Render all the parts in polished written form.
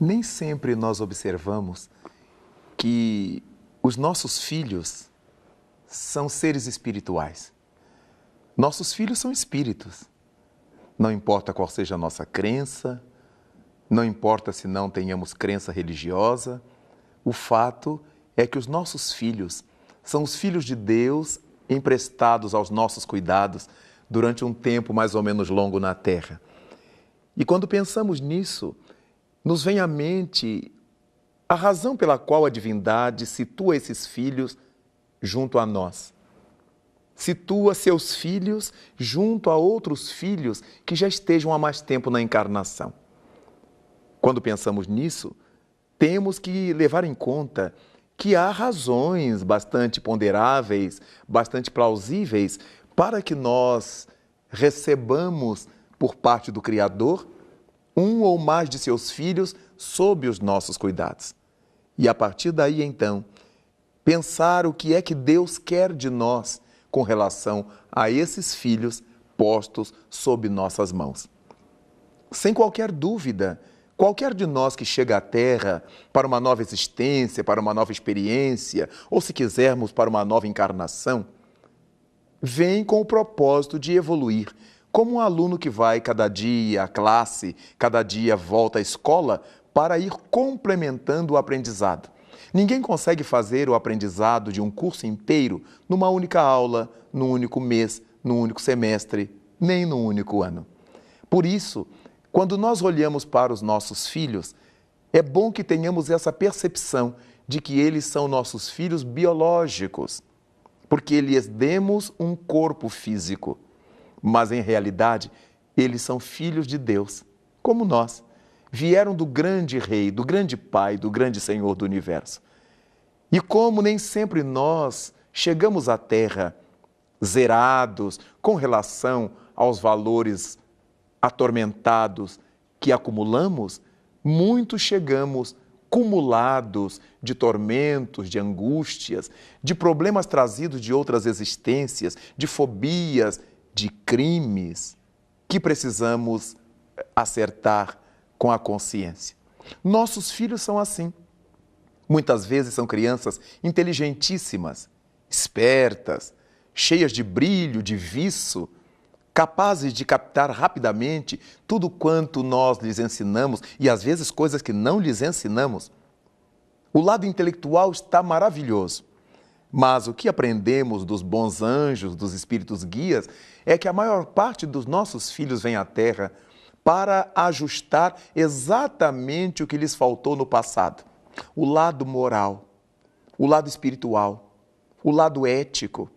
Nem sempre nós observamos que os nossos filhos são seres espirituais. Nossos filhos são espíritos. Não importa qual seja a nossa crença, não importa se não tenhamos crença religiosa, o fato é que os nossos filhos são os filhos de Deus emprestados aos nossos cuidados durante um tempo mais ou menos longo na Terra. E quando pensamos nisso, nos vem à mente a razão pela qual a divindade situa esses filhos junto a nós. Situa seus filhos junto a outros filhos que já estejam há mais tempo na encarnação. Quando pensamos nisso, temos que levar em conta que há razões bastante ponderáveis, bastante plausíveis, para que nós recebamos por parte do Criador um ou mais de seus filhos sob os nossos cuidados. E a partir daí, então, pensar o que é que Deus quer de nós com relação a esses filhos postos sob nossas mãos. Sem qualquer dúvida, qualquer de nós que chega à Terra para uma nova existência, para uma nova experiência, ou se quisermos, para uma nova encarnação, vem com o propósito de evoluir, como um aluno que vai cada dia à classe, cada dia volta à escola, para ir complementando o aprendizado. Ninguém consegue fazer o aprendizado de um curso inteiro numa única aula, num único mês, num único semestre, nem num único ano. Por isso, quando nós olhamos para os nossos filhos, é bom que tenhamos essa percepção de que eles são nossos filhos biológicos, porque lhes demos um corpo físico. Mas, em realidade, eles são filhos de Deus, como nós. Vieram do grande Rei, do grande Pai, do grande Senhor do Universo. E como nem sempre nós chegamos à Terra zerados com relação aos valores atormentados que acumulamos, muitos chegamos cumulados de tormentos, de angústias, de problemas trazidos de outras existências, de fobias, de crimes que precisamos acertar com a consciência. Nossos filhos são assim. Muitas vezes são crianças inteligentíssimas, espertas, cheias de brilho, de viço, capazes de captar rapidamente tudo quanto nós lhes ensinamos e às vezes coisas que não lhes ensinamos. O lado intelectual está maravilhoso. Mas o que aprendemos dos bons anjos, dos espíritos guias, é que a maior parte dos nossos filhos vem à Terra para ajustar exatamente o que lhes faltou no passado. O lado moral, o lado espiritual, o lado ético.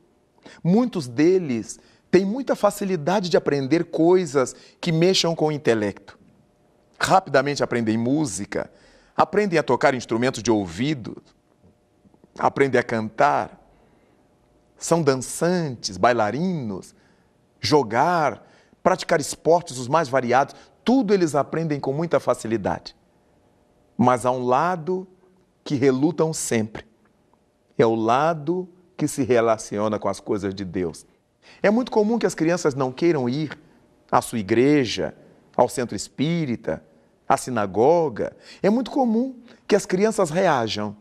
Muitos deles têm muita facilidade de aprender coisas que mexam com o intelecto. Rapidamente aprendem música, aprendem a tocar instrumentos de ouvido, aprendem a cantar, são dançantes, bailarinos, jogar, praticar esportes os mais variados, tudo eles aprendem com muita facilidade. Mas há um lado que relutam sempre, é o lado que se relaciona com as coisas de Deus. É muito comum que as crianças não queiram ir à sua igreja, ao centro espírita, à sinagoga. É muito comum que as crianças reajam.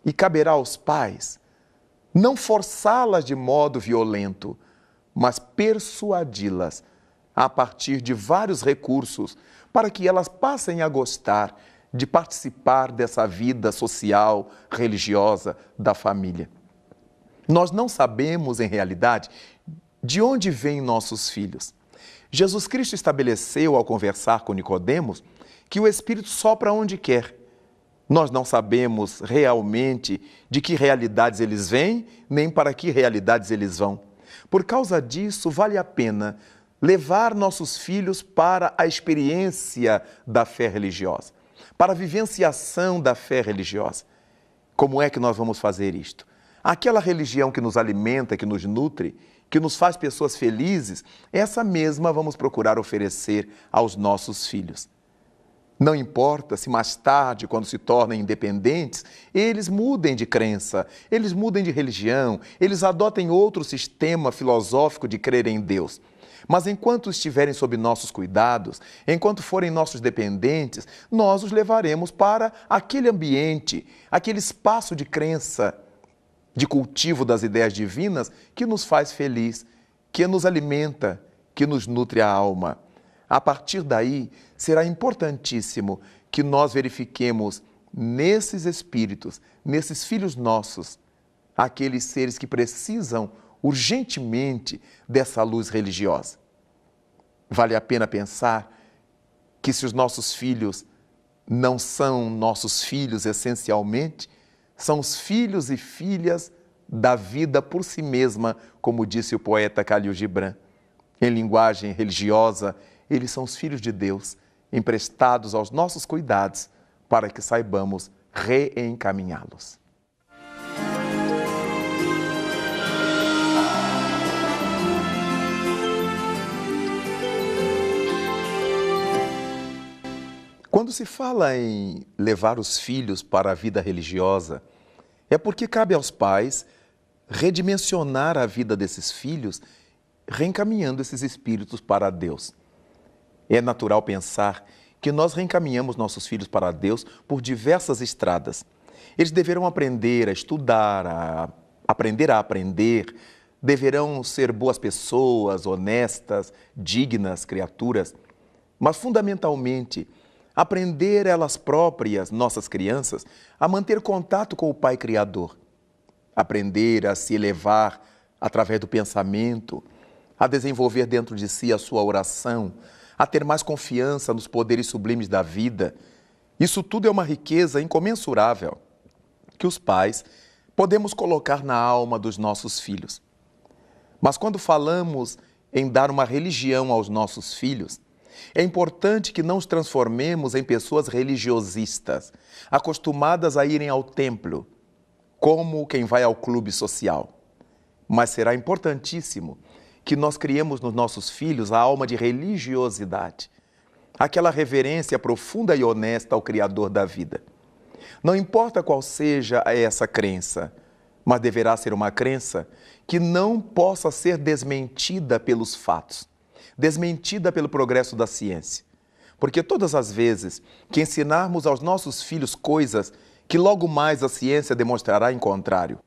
E caberá aos pais não forçá-las de modo violento, mas persuadi-las a partir de vários recursos para que elas passem a gostar de participar dessa vida social, religiosa da família. Nós não sabemos, em realidade, de onde vêm nossos filhos. Jesus Cristo estabeleceu, ao conversar com Nicodemos, que o Espírito sopra onde quer. Nós não sabemos realmente de que realidades eles vêm, nem para que realidades eles vão. Por causa disso, vale a pena levar nossos filhos para a experiência da fé religiosa, para a vivenciação da fé religiosa. Como é que nós vamos fazer isto? Aquela religião que nos alimenta, que nos nutre, que nos faz pessoas felizes, essa mesma vamos procurar oferecer aos nossos filhos. Não importa se mais tarde, quando se tornem independentes, eles mudem de crença, eles mudem de religião, eles adotem outro sistema filosófico de crer em Deus. Mas enquanto estiverem sob nossos cuidados, enquanto forem nossos dependentes, nós os levaremos para aquele ambiente, aquele espaço de crença, de cultivo das ideias divinas que nos faz feliz, que nos alimenta, que nos nutre a alma. A partir daí, será importantíssimo que nós verifiquemos nesses espíritos, nesses filhos nossos, aqueles seres que precisam urgentemente dessa luz religiosa. Vale a pena pensar que se os nossos filhos não são nossos filhos essencialmente, são os filhos e filhas da vida por si mesma, como disse o poeta Khalil Gibran. Em linguagem religiosa, eles são os filhos de Deus, emprestados aos nossos cuidados, para que saibamos reencaminhá-los. Quando se fala em levar os filhos para a vida religiosa, é porque cabe aos pais redimensionar a vida desses filhos, reencaminhando esses espíritos para Deus. É natural pensar que nós reencaminhamos nossos filhos para Deus por diversas estradas. Eles deverão aprender a estudar, aprender a aprender, deverão ser boas pessoas, honestas, dignas criaturas, mas fundamentalmente aprender elas próprias, nossas crianças, a manter contato com o Pai Criador, aprender a se elevar através do pensamento, a desenvolver dentro de si a sua oração, a ter mais confiança nos poderes sublimes da vida. Isso tudo é uma riqueza incomensurável que os pais podemos colocar na alma dos nossos filhos. Mas quando falamos em dar uma religião aos nossos filhos, é importante que não os transformemos em pessoas religiosistas, acostumadas a irem ao templo, como quem vai ao clube social. Mas será importantíssimo que nós criemos nos nossos filhos a alma de religiosidade, aquela reverência profunda e honesta ao Criador da vida. Não importa qual seja essa crença, mas deverá ser uma crença que não possa ser desmentida pelos fatos, desmentida pelo progresso da ciência. Porque todas as vezes que ensinarmos aos nossos filhos coisas que logo mais a ciência demonstrará em contrário,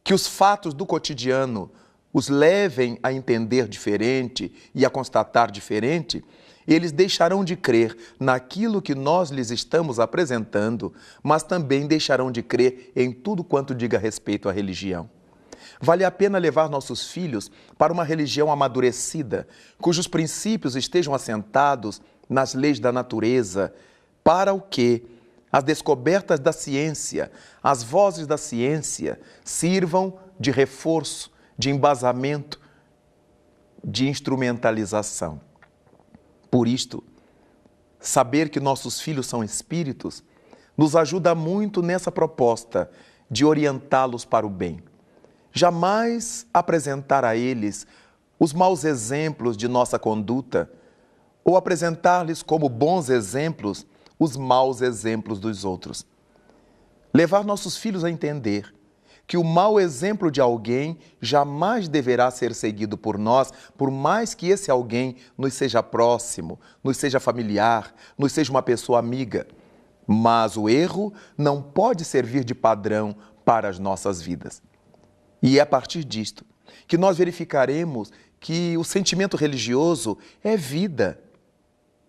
que os fatos do cotidiano os levem a entender diferente e a constatar diferente, eles deixarão de crer naquilo que nós lhes estamos apresentando, mas também deixarão de crer em tudo quanto diga respeito à religião. Vale a pena levar nossos filhos para uma religião amadurecida, cujos princípios estejam assentados nas leis da natureza, para o que as descobertas da ciência, as vozes da ciência, sirvam de reforço, de embasamento, de instrumentalização. Por isto, saber que nossos filhos são espíritos nos ajuda muito nessa proposta de orientá-los para o bem. Jamais apresentar a eles os maus exemplos de nossa conduta ou apresentar-lhes como bons exemplos os maus exemplos dos outros. Levar nossos filhos a entender que o mau exemplo de alguém jamais deverá ser seguido por nós, por mais que esse alguém nos seja próximo, nos seja familiar, nos seja uma pessoa amiga. Mas o erro não pode servir de padrão para as nossas vidas. E é a partir disto que nós verificaremos que o sentimento religioso é vida.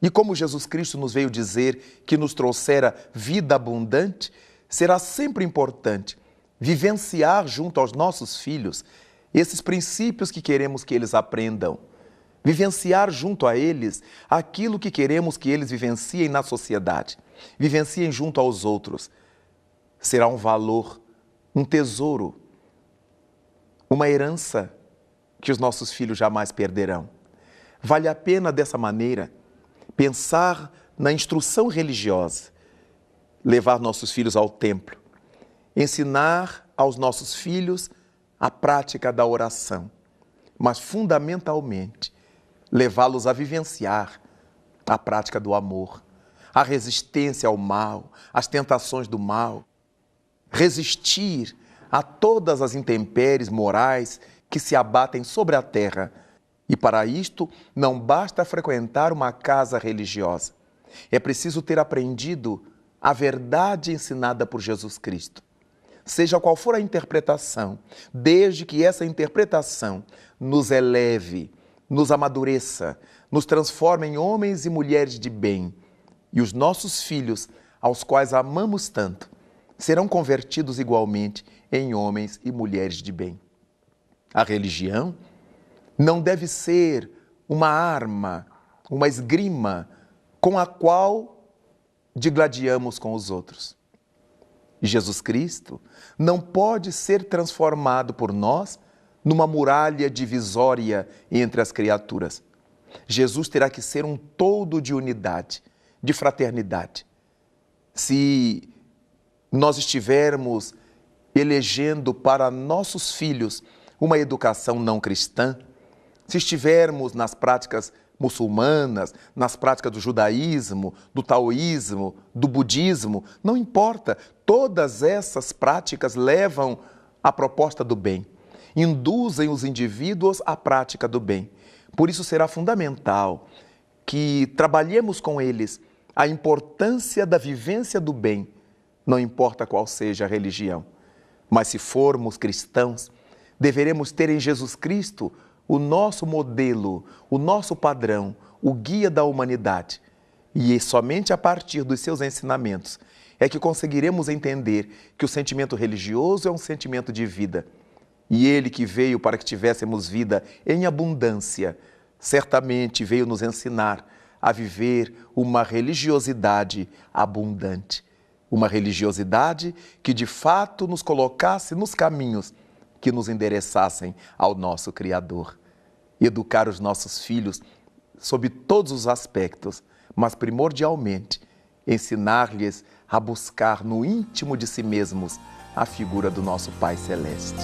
E como Jesus Cristo nos veio dizer que nos trouxera vida abundante, será sempre importante vivenciar junto aos nossos filhos esses princípios que queremos que eles aprendam. Vivenciar junto a eles aquilo que queremos que eles vivenciem na sociedade, vivenciem junto aos outros. Será um valor, um tesouro, uma herança que os nossos filhos jamais perderão. Vale a pena, dessa maneira, pensar na instrução religiosa, levar nossos filhos ao templo, ensinar aos nossos filhos a prática da oração, mas, fundamentalmente, levá-los a vivenciar a prática do amor, a resistência ao mal, às tentações do mal, resistir a todas as intempéries morais que se abatem sobre a terra. E para isto não basta frequentar uma casa religiosa. É preciso ter aprendido a verdade ensinada por Jesus Cristo. Seja qual for a interpretação, desde que essa interpretação nos eleve, nos amadureça, nos transforme em homens e mulheres de bem. E os nossos filhos, aos quais amamos tanto, serão convertidos igualmente em homens e mulheres de bem. A religião não deve ser uma arma, uma esgrima com a qual digladiamos com os outros. Jesus Cristo não pode ser transformado por nós numa muralha divisória entre as criaturas. Jesus terá que ser um todo de unidade, de fraternidade. Se nós estivermos elegendo para nossos filhos uma educação não cristã, se estivermos nas práticas muçulmanas, nas práticas do judaísmo, do taoísmo, do budismo, não importa, todas essas práticas levam à proposta do bem, induzem os indivíduos à prática do bem. Por isso será fundamental que trabalhemos com eles a importância da vivência do bem, não importa qual seja a religião. Mas se formos cristãos, deveremos ter em Jesus Cristo o nosso modelo, o nosso padrão, o guia da humanidade. E somente a partir dos seus ensinamentos é que conseguiremos entender que o sentimento religioso é um sentimento de vida. E Ele, que veio para que tivéssemos vida em abundância, certamente veio nos ensinar a viver uma religiosidade abundante. Uma religiosidade que de fato nos colocasse nos caminhos que nos endereçassem ao nosso Criador. Educar os nossos filhos sob todos os aspectos, mas primordialmente ensinar-lhes a buscar no íntimo de si mesmos a figura do nosso Pai Celeste.